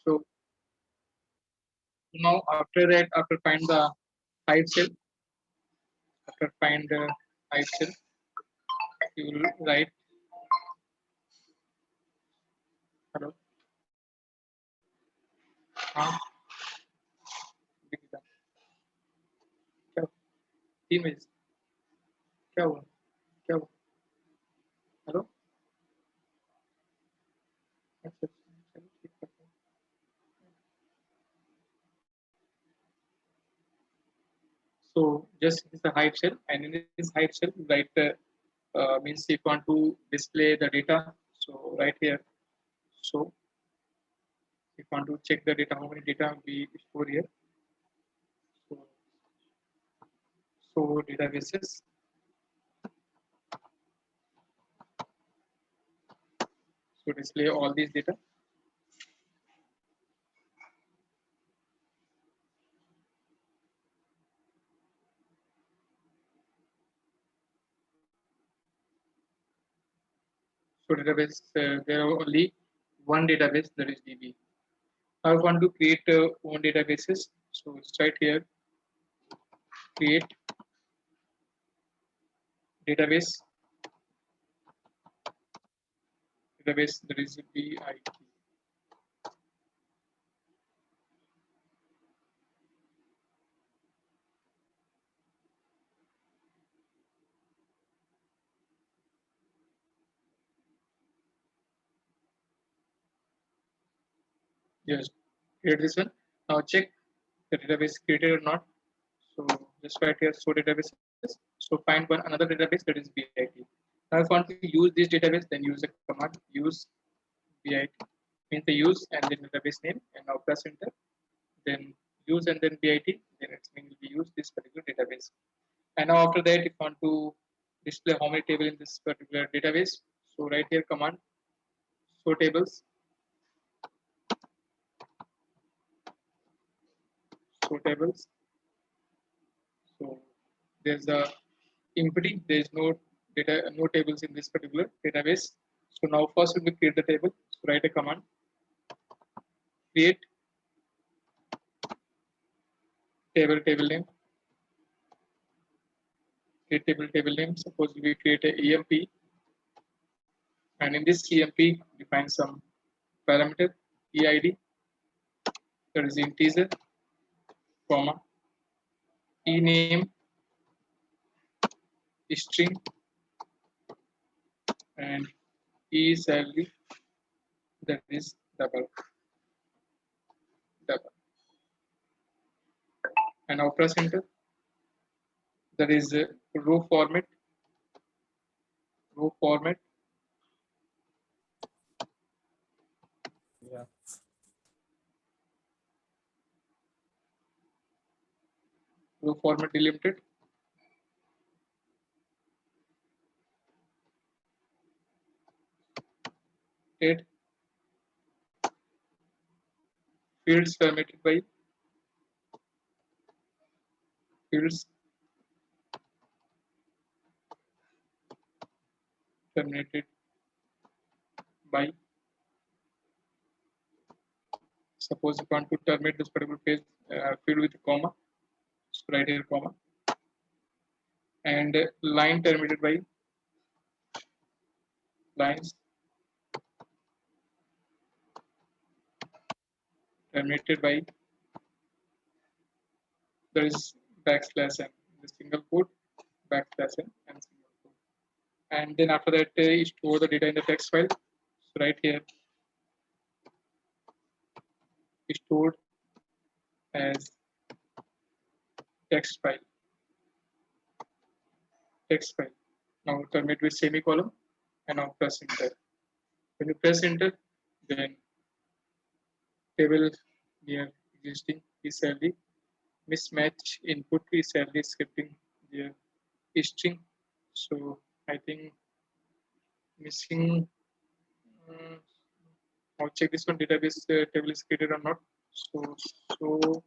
So now after that, after find the hive cell, after find the hive cell, you will write hello. हाँ दिख गया। क्या image क्या हुआ क्या हुआ हेलो अच्छा चलो ठीक करते हैं। So just this is the hive shell, and in this hive shell, write means if you want to display the data. So right here. So if you want to check the data, how many data we store here. So, so databases. So display all these data. So database, there are only one database, that is DB. I want to create own databases. So it's right here, create database, database that is BIT. Yes, create this one. Now check the database created or not. So just right here, show databases. So find one another database that is BIT. Now if you want to use this database, then use the command use BIT. Means the use and then database name, and now press enter. Then use and then BIT. Then it means we use this particular database. And now after that, if you want to display how many table in this particular database, so right here command show tables. Show tables. So there's the empty. There is no data, no tables in this particular database. So now first we create the table. So write a command create table name. Create table name. Suppose we create a EMP, and in this EMP define some parameter EID, that is integer, comma ename string, and salary, that is double, and now press enter. That is row format, row format. Yeah. Row format delimited. It fields formatted by fields terminated by. Suppose you want to terminate this particular page field with a comma, so write here comma, and line terminated by lines terminated by, there is backslash n, the single quote backslash n and single quote, and then after that store the data in the text file. So right here stored as text file. Text file. Now terminate with semicolon, and now press enter. When you press enter, then table near existing is salary, mismatch input is salary scripting their string. So I think missing. Uh, I'll check this one database table is created or not. So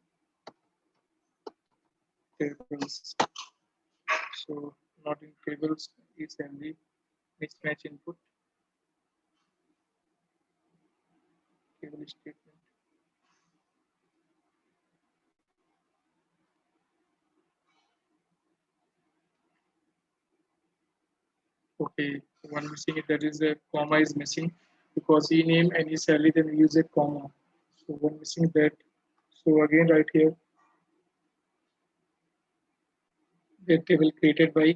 tables. So not in tables is only mismatch input table statement. Okay, one missing it, that is a comma is missing because e name and e salary then we use a comma. So one missing that. So again right here, the table created by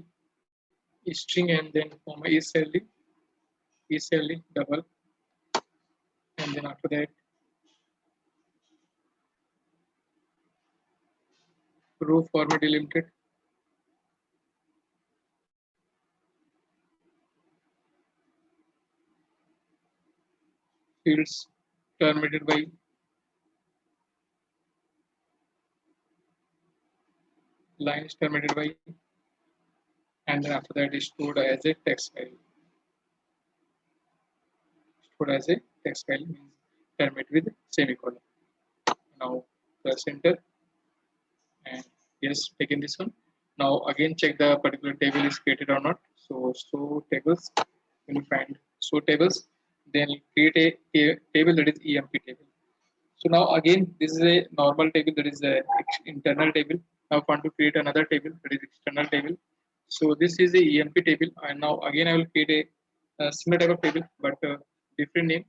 e string and then comma e salary double, and then after that row format delimited, fields terminated by lines terminated by, and then after that is stored as a text file. Stored as a text file means terminate with semicolon. Now press enter and yes, taken this one. Now again check the particular table is created or not. So show tables. When you find show tables, then create a table that is EMP table. So now again this is a normal table that is a internal table. Now I want to create another table that is external table. So this is a EMP table, and now again I will create a similar type of table but different name.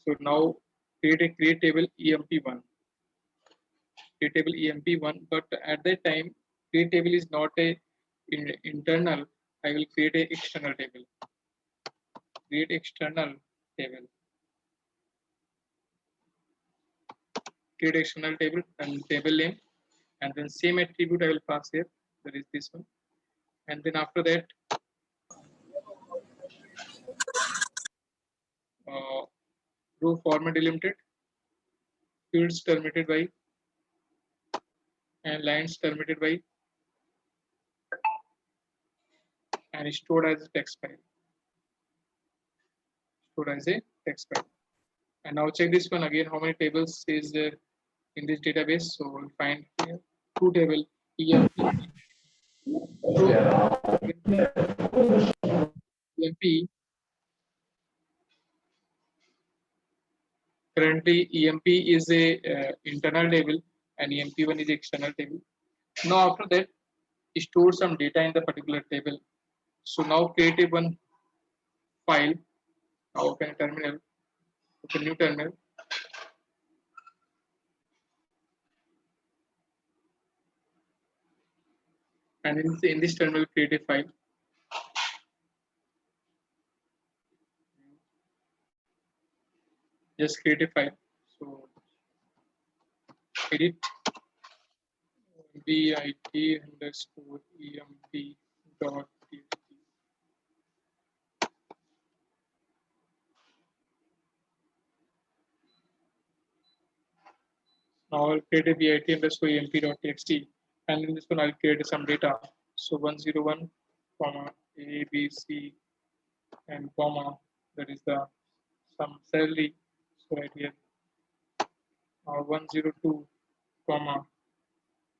So now create table EMP1, create table EMP1, but at that time create table is not a internal. I will create a external table. Create external table. Create external table and table name, and then same attribute I will pass here. That is this one, and then after that uh, row format delimited, fields terminated by, and lines terminated by, and stored as a text file. Stored as a text file. And now check this one again. How many tables is there in this database? So we'll find here two table EMP. EMP currently EMP is a internal table and EMP1 is external table. Now after that, store some data in the particular table. So now create a one file. Now open a terminal. Open new terminal. And in this terminal, create a file. Just create a file. So edit bit underscore emp dot txt. Now I'll create a bit underscore emp dot txt, and in this one I'll create some data. So 101 comma a b c and comma, that is the some salary. So right here 102 comma,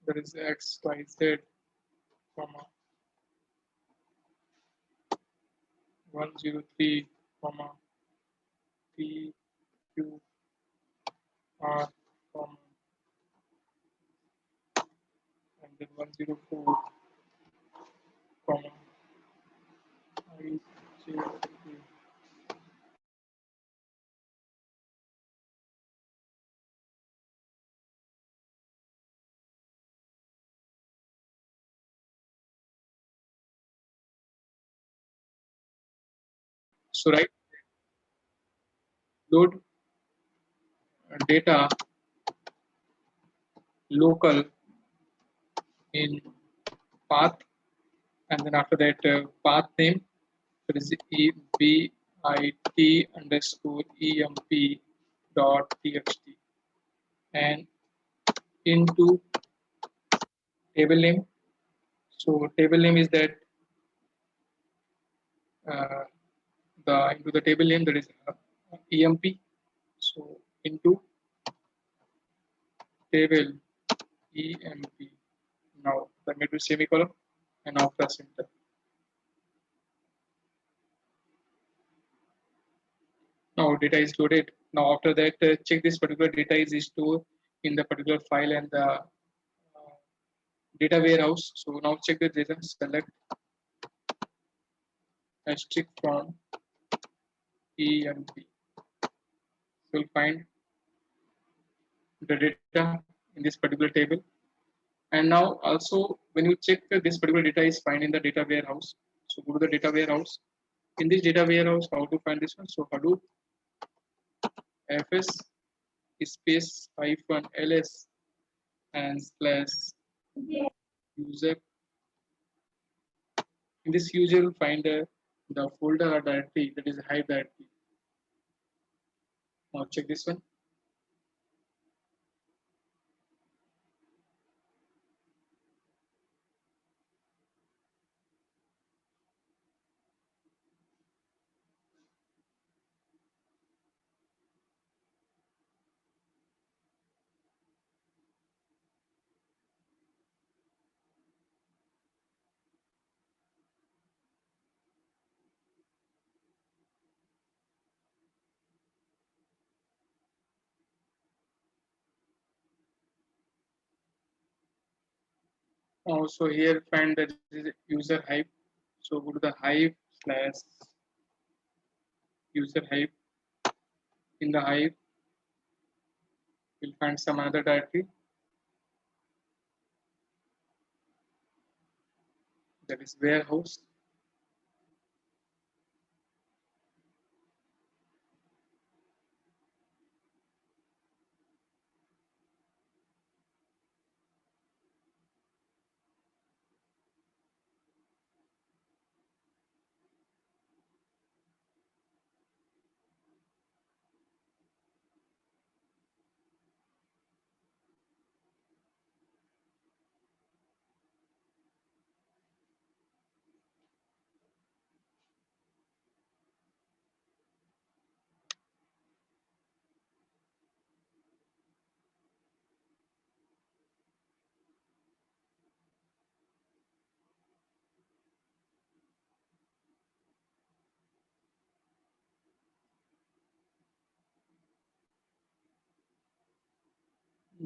that is x y z comma 103 comma p q r comma, and then 104 comma I j k. So right, load data local in path, and then after that path name, that is bit underscore emp dot txt, and into table name. So table name is that uh, the into the table name, that is emp. So into table emp. Now submit to semicolon, and now press enter. Now data is loaded. Now after that, check this particular data is stored in the particular file and the data warehouse. So now check the data, select asterisk from EMP. So you'll find the data in this particular table. And now also when you check this particular data is found in the data warehouse. So go to the data warehouse. In this data warehouse, how to find this one? So Hadoop fs space hyphen ls and slash user. In this user, you'll find the folder or directory that is a Hive directory. Now check this one. So here find that this is user Hive. So go to the Hive slash user Hive. In the Hive, you'll find some other directory that is warehouse.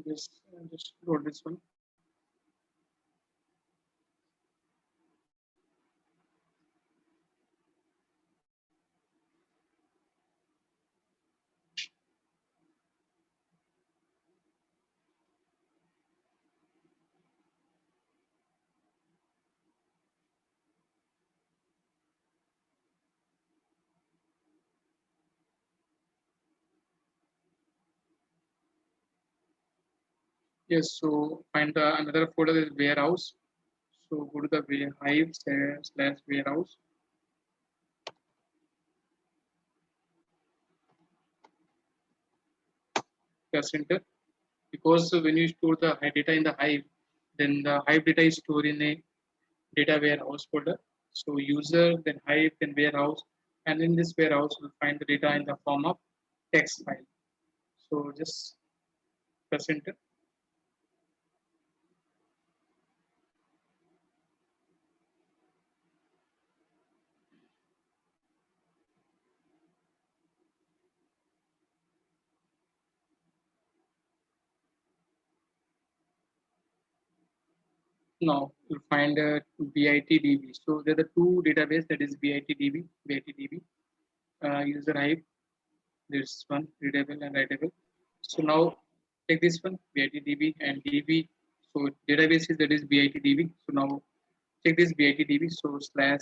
Just load this one. Yes, so find the another folder is warehouse. So go to the Hive slash warehouse. Press enter. Because when you store the data in the Hive, then the Hive data is stored in a data warehouse folder. So user, then Hive, then warehouse, and in this warehouse we'll find the data in the form of text file. So just press enter. Now you'll find a BITDB. So there are the two database that is BITDB, user Hive. There's one readable and writable. So now take this one BITDB and DB. So database is that is BITDB. So now check this BITDB. So slash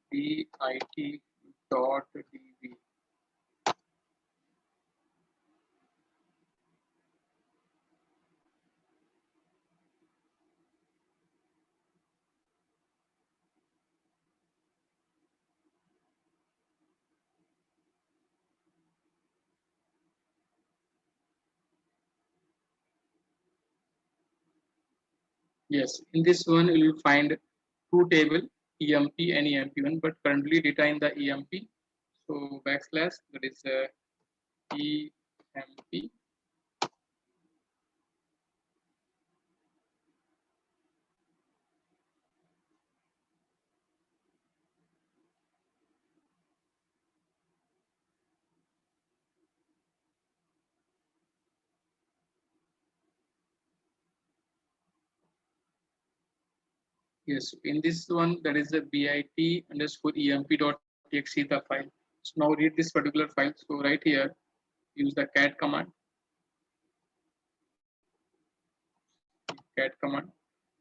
BIT.db. Yes, in this one you will find two table EMP and EMP1, but currently data in the EMP. So backslash that is EMP. Yes, in this one, that is the bit underscore emp.txt the file. So now read this particular file. So right here, use the cat command,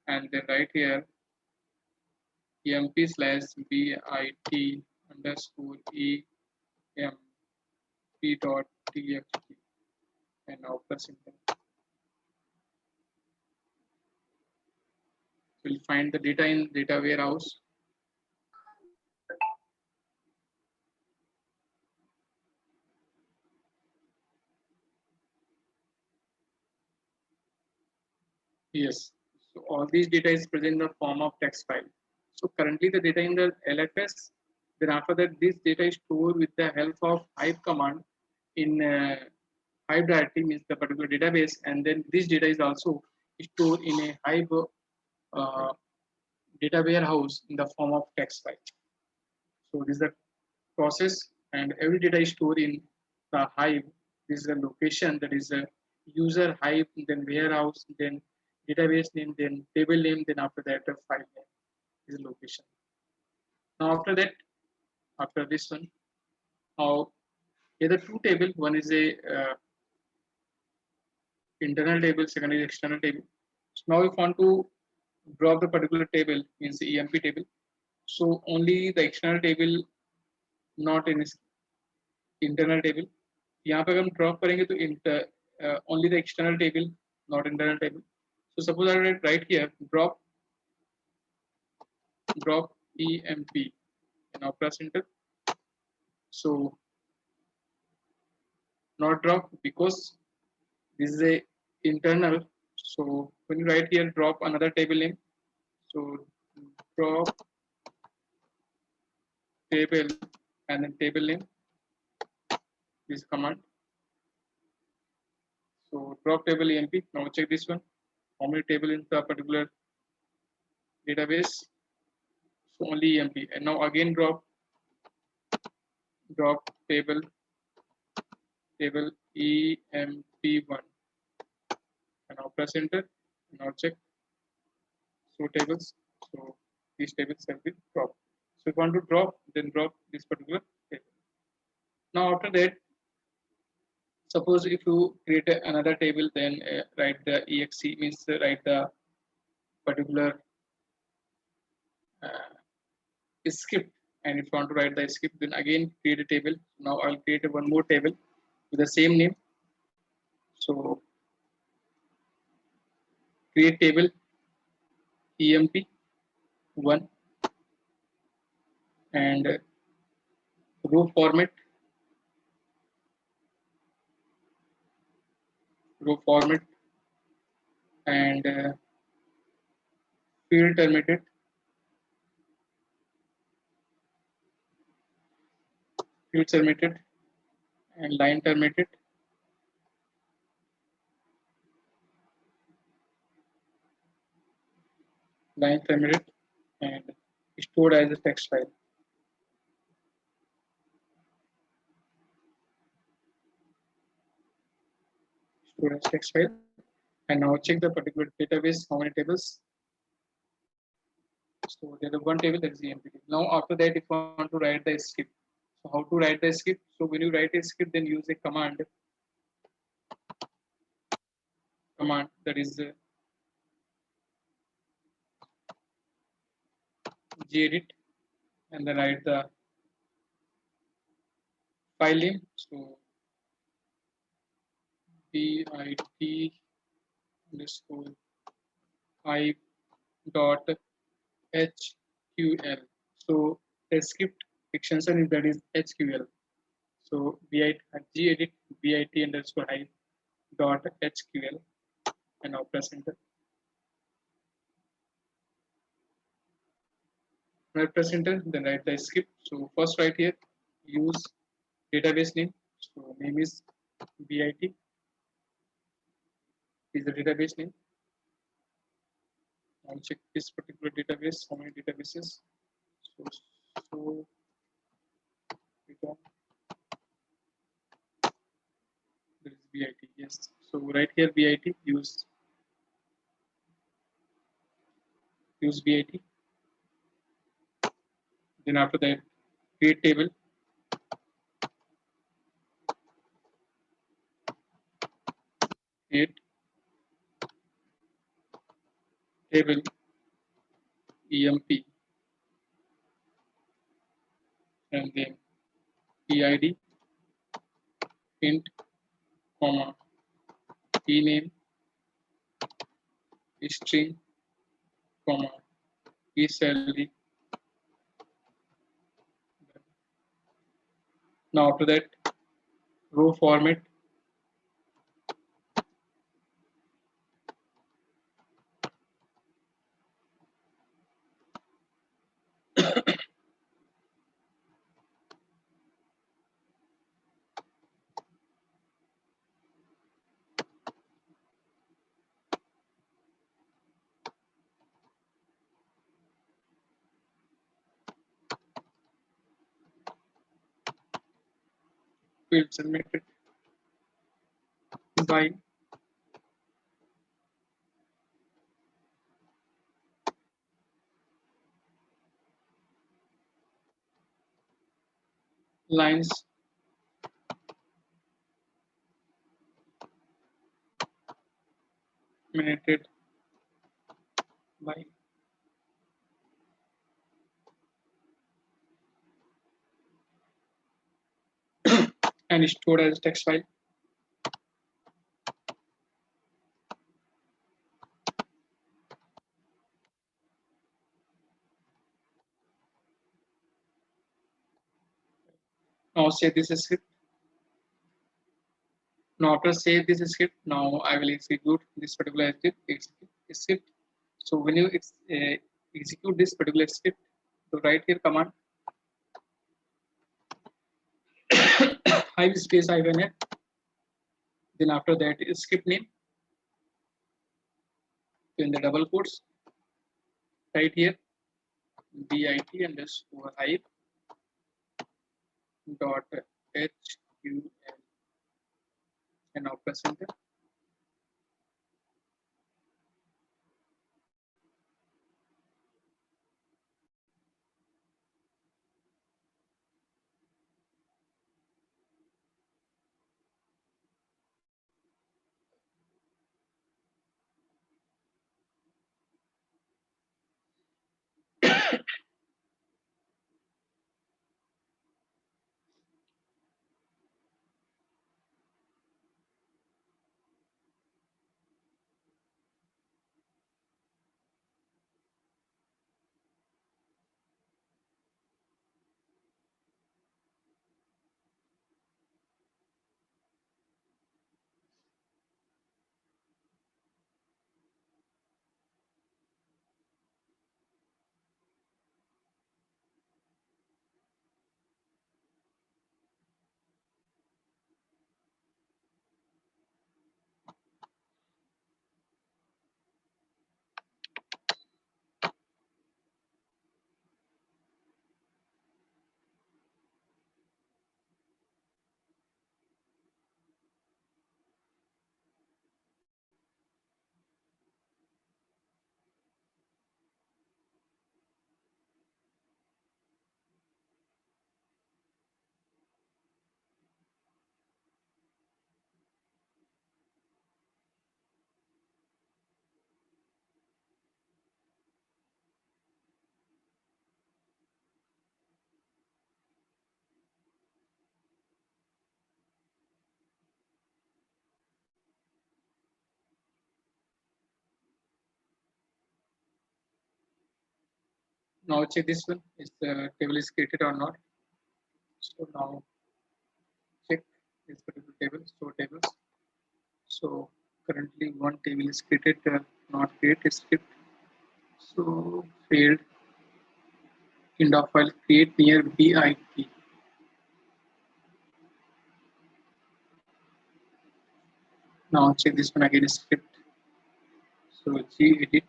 and then right here emp slash bit underscore emp.txt, and now press enter. We'll find the data in data warehouse. Yes. So all these data is present in the form of text file. So currently the data in the LFS. Then after that, this data is stored with the help of Hive command in Hive directory, means the particular database, and then this data is also stored in a Hive uh, data warehouse in the form of text file. So this is the process, and every data is stored in the Hive. This is the location, that is a user Hive, then warehouse, then database name, then table name, then after that the file name is location. Now after that, after this one, now here the two table. One is a internal table, second is external table. So now if you want to drop the particular table, means the EMP table. So only the external table, not in internal table. यहाँ पे अगर हम drop करेंगे तो only the external table, not internal table. So suppose I write here drop EMP, and now press enter. So not drop because this is a internal. So when you write here drop another table name, so drop table and then table name, this command. So drop table EMP. Now check this one. How many table in the particular database? So only EMP. And now again drop table EMP1. And now press enter. And now check. So tables. So these tables have been dropped. So if you want to drop, then drop this particular table. Now after that, suppose if you create another table, then write the exe, means write the particular script. And if you want to write the script, then again create a table. Now I'll create one more table with the same name. So create table emp1, and row format and field terminated, and line terminated, and stored as a text file. Stored as text file. And now check the particular database, how many tables. So there's one table, that is the empty. Now after that, if you want to write the script, so how to write the script? So when you write a script, then use a command that is gedit, and then write the file name. So bit underscore hive dot HQL. So the script extension is, that is HQL. So gedit bit underscore hive dot HQL, and now press enter. When I press enter, then write the script. So first write here, use database name. So name is bit is the database name. I'll check this particular database, how many databases. So data, there is bit, yes. So right here bit, use bit. Then after that, create table. Create table emp and then PID int comma ename string comma salary. Now after that, row format. Field submitted by lines minuted by and stored as text file. Now save this script. Now after save this script, now I will execute this particular script. So when you execute this particular script, so write here command hive space -f. Then after that is script name. In the double quotes, right here bit underscore hive dot HQL and now press enter. Now check this one, is the table is created or not. So now check this particular table, store tables. So currently one table is created, not create script. So failed end of file create near bit. Now check this one again script. So gedit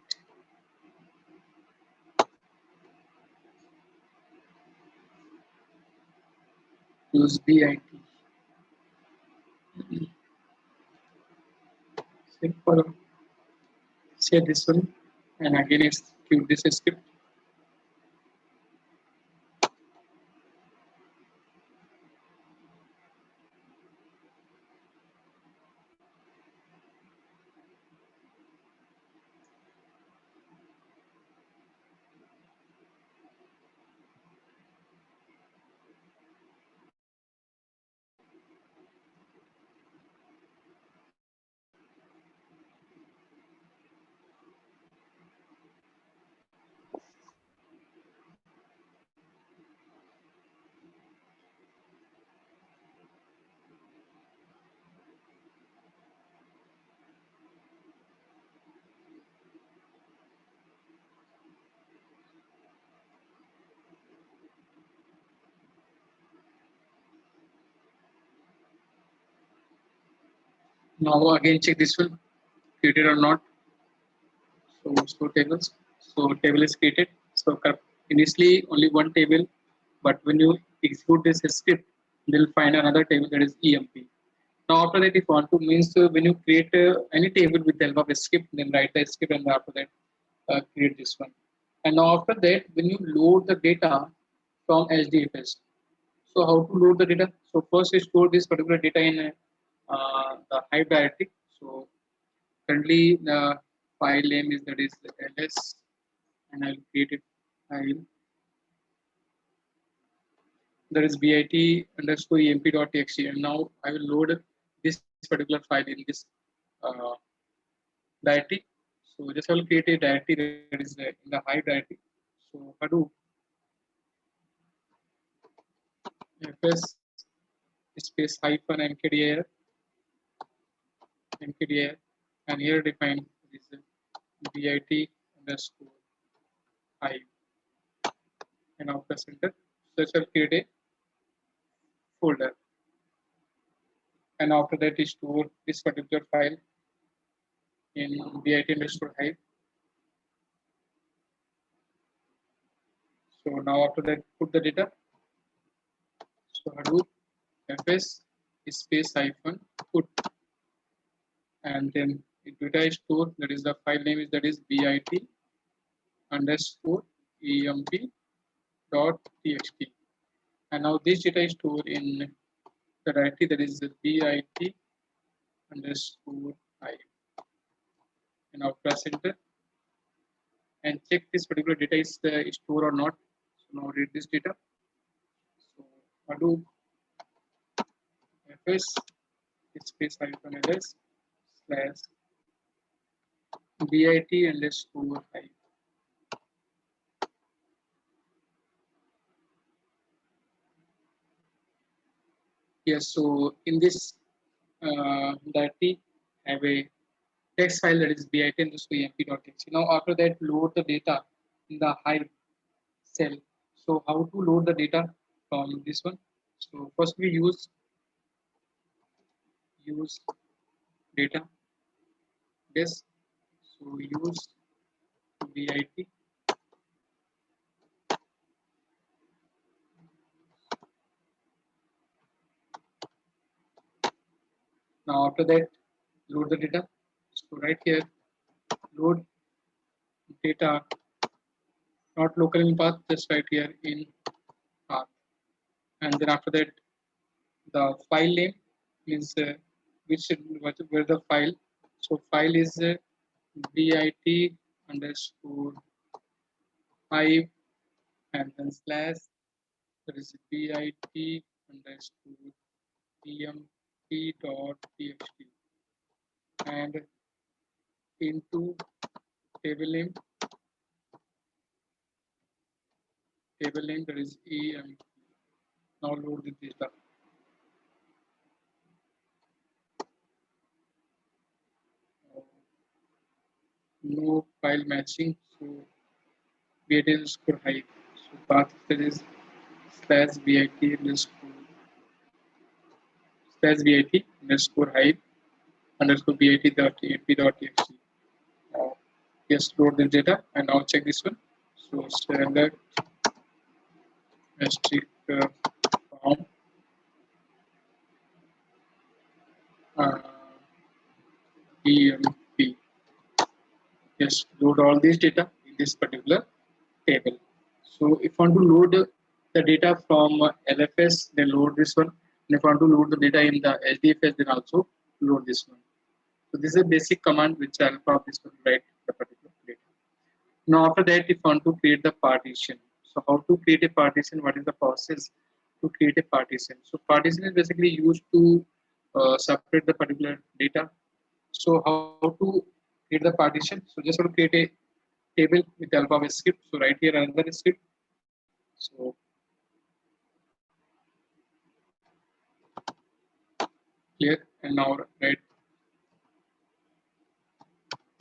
use bit. Simple. Say this one and again execute this script. Now again check this one created or not. So store tables. So table is created. So initially only one table, but when you execute this script, they'll find another table that is EMP. Now after that, if you want to means when you create any table with the help of a script, then write the script and after that create this one. And now after that, when you load the data from HDFS, so how to load the data? So first you store this particular data in the Hive directory. So currently the file name is that is ls, and I'll create a file that is bit underscore emp.txt, and now I will load this particular file in this uh, directory. So just I will create a directory that is in the Hive directory. So Hadoop fs space hyphen mkdir, and here define this bit underscore Hive, and now press enter. So I shall create a folder, and after that is store this particular file in bit underscore Hive. So now after that put the data. So Hadoop fs space hyphen put, and then data is stored, that is the file name is that is bit underscore emp dot txt, and now this data is stored in the directory that is the bit underscore I, and now press enter and check this particular data is stored or not. So now read this data. So Hadoop fs space hyphen ls slash bit underscore I. Yes, so in this directory have a text file that is bit underscore emp.txt. Now after that load the data in the Hive cell. So how to load the data from this one? So first we use data this. So use bit. Now after that load the data. So right here load data, not local in path, just right here in path. And then after that the file name is which where the file. So file is bit underscore Hive, and then slash that is bit underscore emp dot txt, and into table name that is emp. Now load the data. No file matching, so bit underscore Hive. So path that is slash bit underscore Hive underscore bit dot emp dot txt. Now just load the data, and now check this one. So standard strict found uh, emp. Just load all these data in this particular table. So if you want to load the data from LFS, then load this one. And if you want to load the data in the HDFS, then also load this one. So this is a basic command which I'll probably write the particular data. Now after that, if you want to create the partition. So how to create a partition? What is the process to create a partition? So partition is basically used to separate the particular data. So how to create the partition? So just want to create a table with the help of a script. So right here another script. So clear, and now write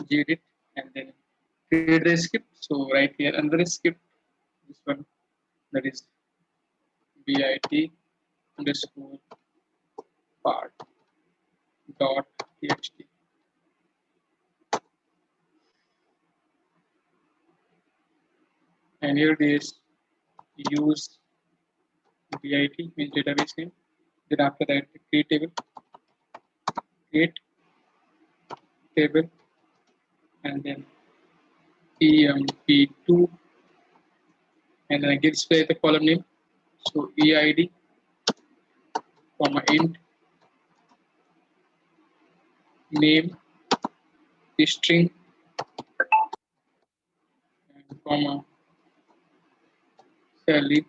gedit and then create the script. So right here another script, this one that is bit underscore part dot txt. And here this use bit means database name. Then after that create table, and then emp2, and then I give display the column name. So eid comma int name string and comma salary,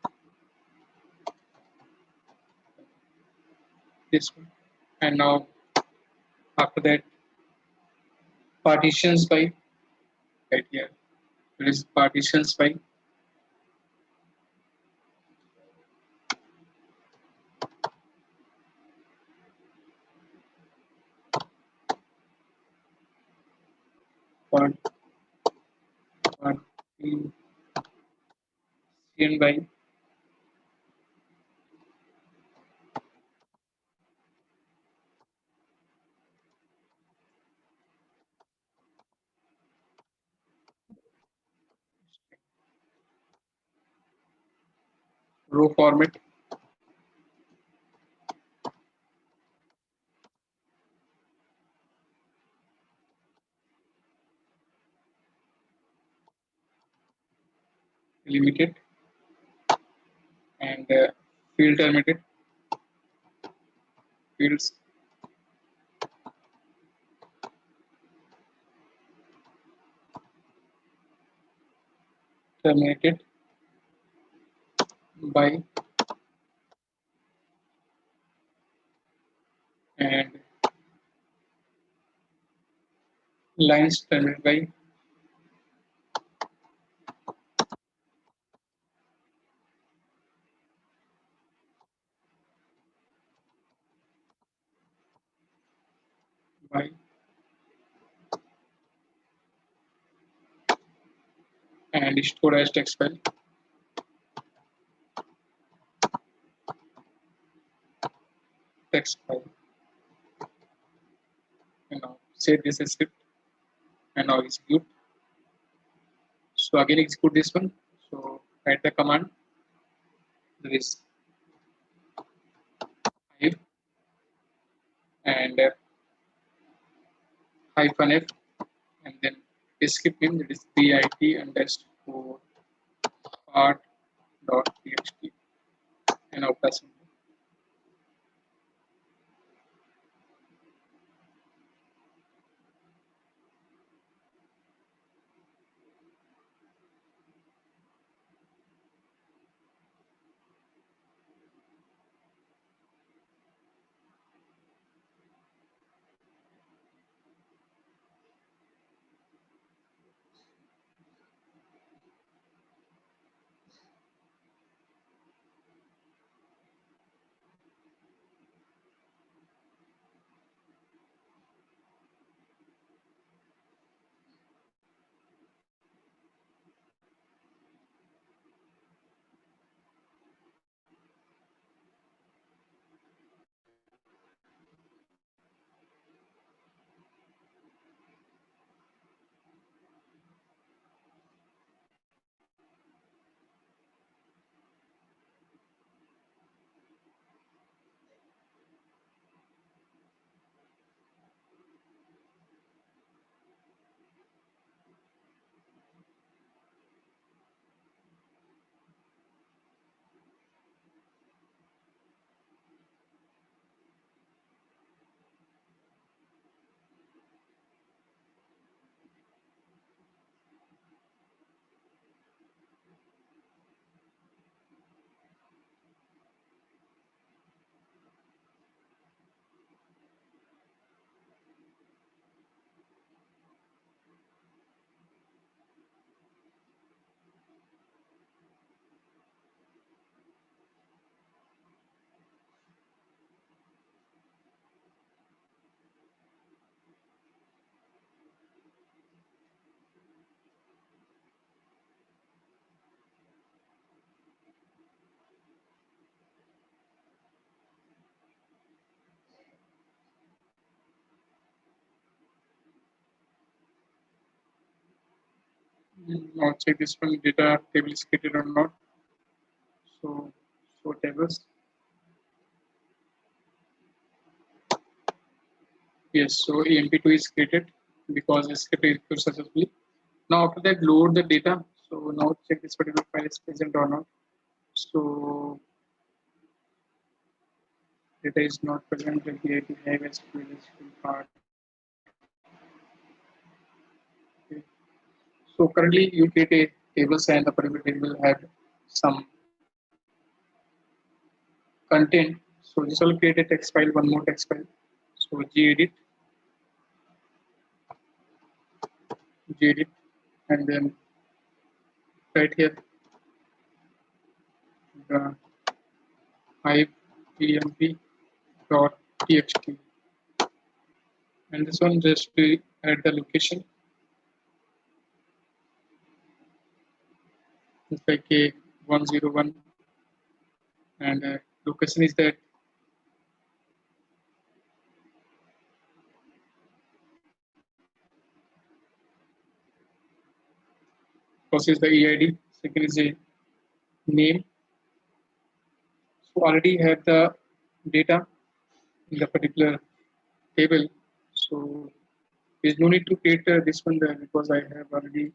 this one. And now after that partitions by, right here there is partitions by, partition by, row format, limited, and field terminated, fields terminated by, and lines terminated by, and stored as text file, text file. And now save this script, and now execute. So again execute this one. So write the command. There is hive and hyphen f, and then script name, that is bit underscore part dot txt, and now press enter. Now check this one, data table is created or not. So tables. Yes, so EMP2 is created because it's created successfully. Now after that, load the data. So now check this particular file is present or not. So data is not present. The DIT have SQL part. Okay. So currently you create a tables and the particular table had some content. So this will create a text file, one more text file. So gedit, and then right here the hive emp.txt, and this one just to add the location. It's like a 101, and location is that first is the EID, second is a name. So already have the data in the particular table. So there's no need to create this one there because I have already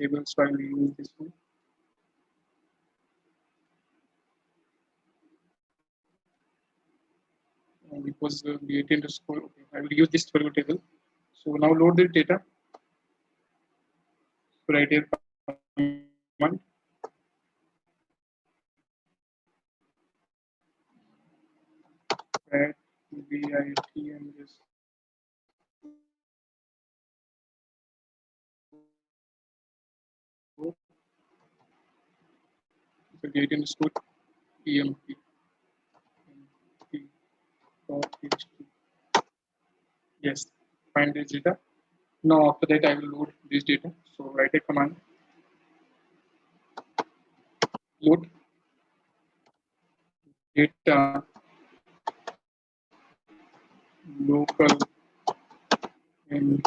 table, so I will use this one. Because the 18 underscore, okay, I will use this particular table. So now load the data. So right here command add VIT and just so the 18 underscore EMP. Yes, find this data. Now after that I will load this data. So write a command load data local in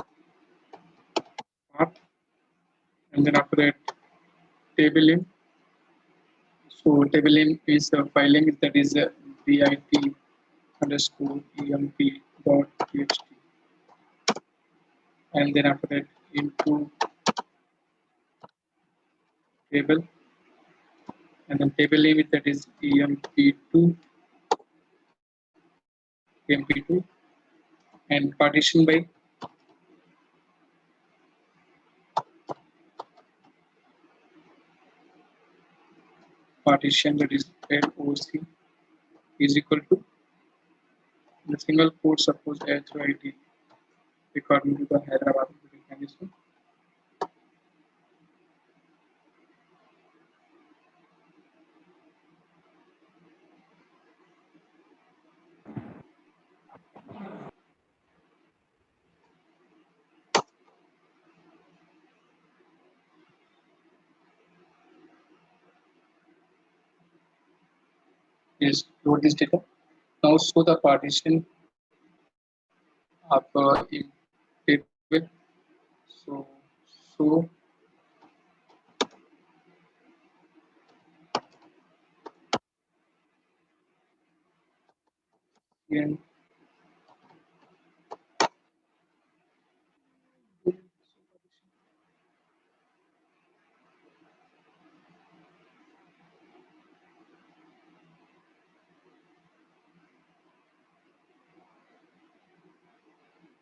path, and then after that table name. So table name is file name that is vit underscore emp dot txt, and then after that into table, and then table name that is emp2 emp2, and partition by partition that is loc is equal to the single quote suppose HYD according to the Hyderabad mechanism. Yes, load this data. Now show the partition of in table. So and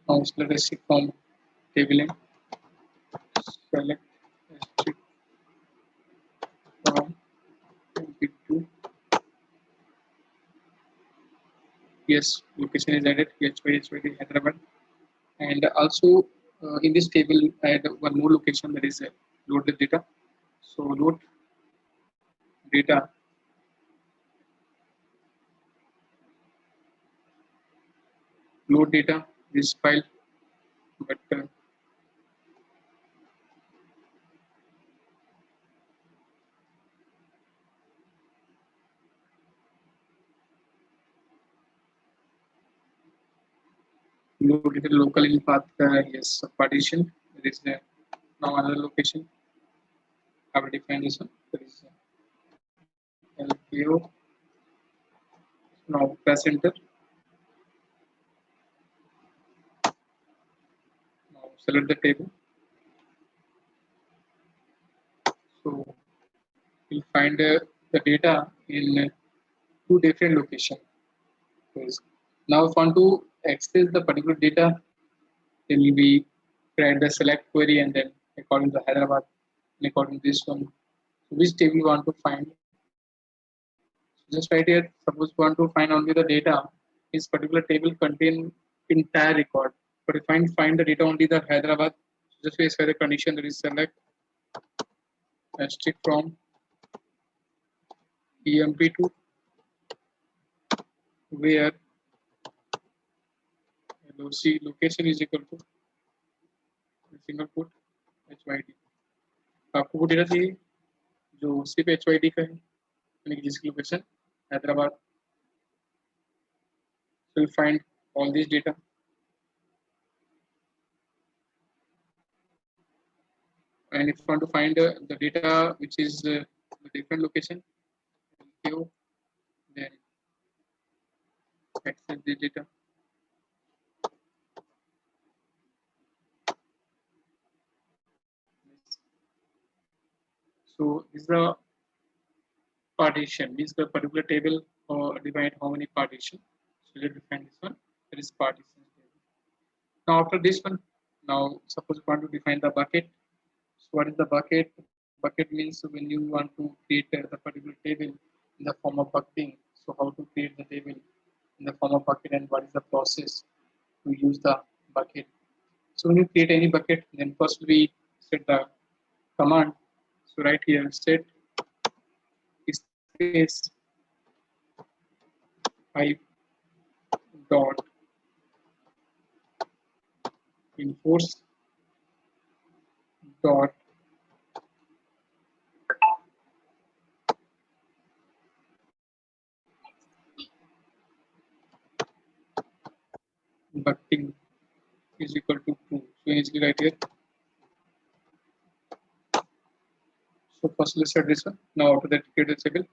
now let us see from table name select strict from MP2. Yes, location is added HYD Hyderabad, and also in this table add one more location that is load the data. So load data load data this file, but located local in path yes partition. There is now another location. I will define this one. There is LPO. Now press enter. Now select the table. So you'll find the data in two different locations. Now if I want to access the particular data, then we create the select query and then according to Hyderabad and according to this one, which table you want to find. So just right here, suppose you want to find only the data, this particular table contain entire record. But if I find the data only the Hyderabad, just specify the condition that is select asterisk from EMP2 where LOC location is equal to single put HYD. आपको वो data चाहिए जो सिर्फ HYD का है यानी कि जिसकी location Hyderabad. So you find all these data. And if you want to find the data which is the different location, then access the data. So this is the partition, means the particular table or divide how many partition. So let's define this one. That is partition table. Now after this one, now suppose you want to define the bucket. So what is the bucket? Bucket means when you want to create the particular table in the form of bucketing. So how to create the table in the form of bucket and what is the process to use the bucket. So when you create any bucket, then first we set the command. So right here set space pipe dot enforce dot bucketing is equal to true. So easily right here. So first let's set this one. Now after that create the table.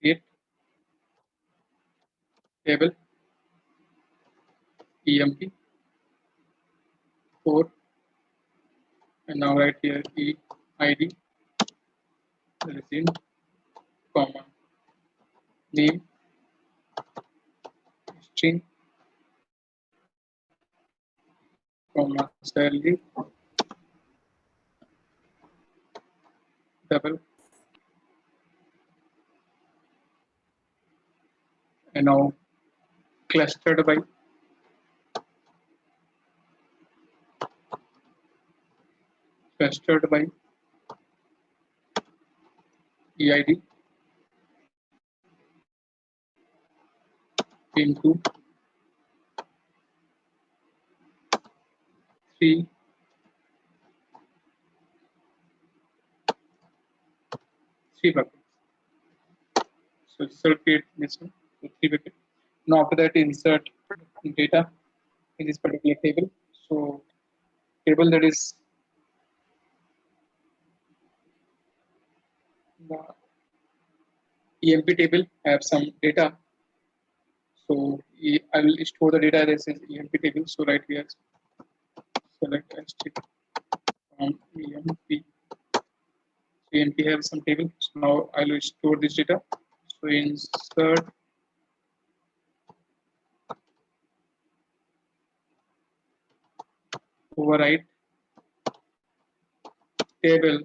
Create table EMP 4 and now right here EID that is in comma name string comma salary double and now clustered by EID into 3 buckets. So create this one. So 3 buckets. Now after that insert data in this particular table. So table that is the EMP table have some data. So I will store the data as an EMP table. So right here select asterisk from EMP. So EMP have some table. So now I will store this data. So insert override table,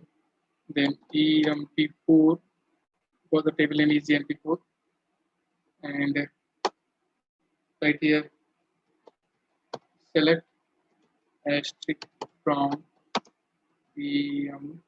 then EMP4 because the table name is EMP4, and right here select asterisk from EMP.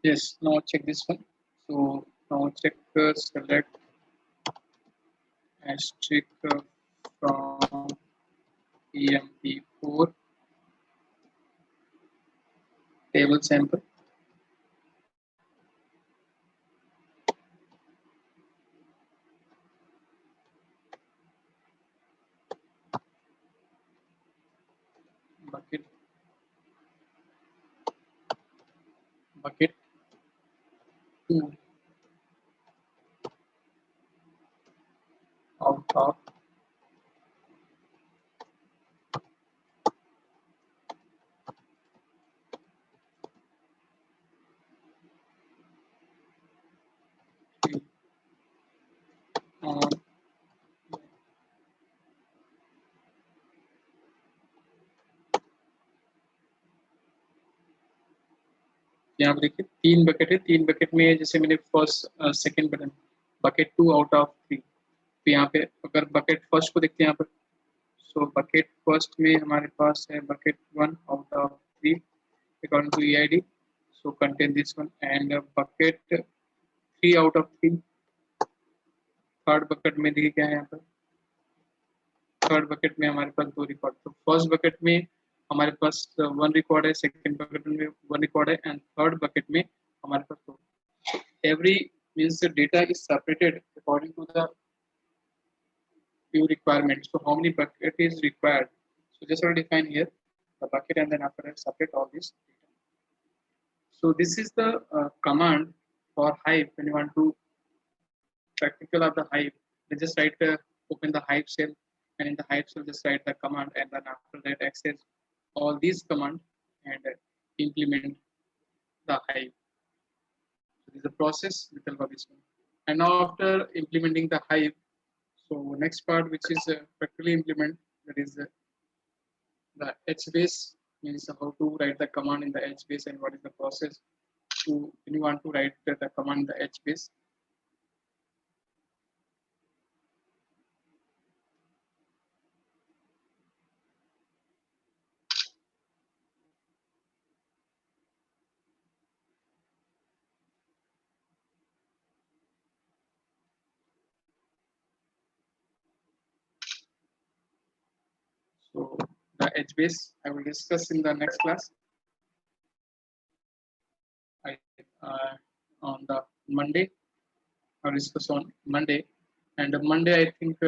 Yes, now check this one. So now check select asterisk from EMP4 table sample. Bucket bucket 2 out of three on यहाँ पे देखिए 3 bucket है, 3 bucket में जैसे मैंने first second button bucket 2 out of 3, तो यहाँ पे अगर बकेट फर्स्ट को देखते हैं यहाँ पर, सो बकेट फर्स्ट में हमारे पास है bucket 1 out of 3 according to EID, so contain this one, and bucket 3 out of 3, third bucket में देखिए क्या है यहाँ पर, थर्ड बकेट में हमारे पास 2 रिकॉर्ड, तो फर्स्ट बकेट में हमारे पास 1 रिकॉर्ड है, सेकंड बकेट में 1 रिकॉर्ड है, एंड थर्ड बकेट में हमारे पास 2। Every means the data is separated according to the few requirements. So how many bucket is required? So just will define here the bucket, and then after that separate all this data. So this is the command for Hive. When you want to practical of the Hive, they just write open the Hive shell, and in the Hive shell just write the command, and then after that access all these command and implement the Hive. So this is the process with this one. And now after implementing the Hive, so next part which is practically implement, that is the HBase, means how to write the command in the HBase and what is the process to when you want to write the command in the HBase. So the HBase I will discuss in the next class. I on the Monday. I will discuss on Monday, and Monday I think